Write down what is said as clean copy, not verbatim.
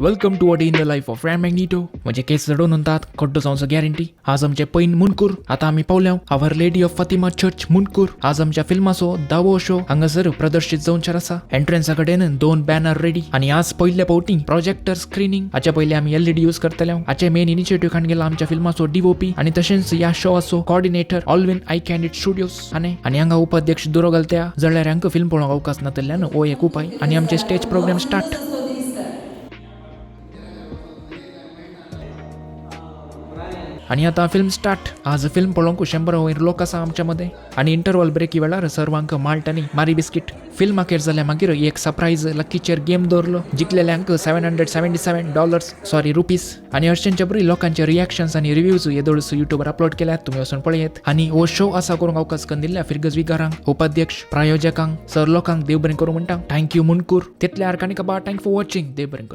Welcome to a day in the life of Ran Magneto. म्हणजे केस जडून म्हणतात खड्डो जाऊन गॅरंटी. आज आमचे पैन मुंडकूर. आता आम्ही पावल्या आवर लेडी ऑफ फातिमा चर्च मुंडकूर. आज आमच्या फिल्माचो दावो शो हांगासर प्रदर्शित जाऊनचार आसा. एंट्रन्सा कडेन 2 बॅनर रेडी आणि आज पहिल्या पावटी प्रोजेक्टर स्क्रीनिंग. हाच्या पयलीं आमी LED यूज करतले. हाचे मेन इनिशिएटिव्ह खान गेला आमच्या फिल्माचो DOP आणि तशेंच या शोआचो coordinator Alvin I candid studios आणि हांगा उपाध्यक्ष दुरो घालत्या जळ्यार हांकां फिल्म पळोवंक अवकाश नातल्यान हो एक उपाय. आणि आमचे स्टेज प्रोग्राम स्टार्ट. आणि आता फिल्म स्टार्ट. आज फिल्म पळोवंक 100 वयर लोक आसा आमच्या मध्ये. आणि इंटरवल ब्रेकी वेळार सर्वांक माल्ट आणि मारी बिस्किट. फिल्म अखेर जाल्या मागीर एक सरप्राईज लकी चेर गेम दवरलो. जिखलेल्यांक $777 रुपीज. आणि हरशेंच्या बरी लोकांचे रिएक्शन्स आणि रिव्ह्यूज येदोळस युट्यूबर अपलोड केल्यात. तुम्ही वचून पळयात. आणि हो शो असा करूंक अवकाश करून दिल्ल्या फिरगज विगारांक, उपाध्यक्ष, प्रायोजकांक, सर लोकांक देव बरें करूं म्हणटा. थँक्यू मुंडकूर. तितल्या आरकानी कबा. Thank for watching. देव बरें करूं.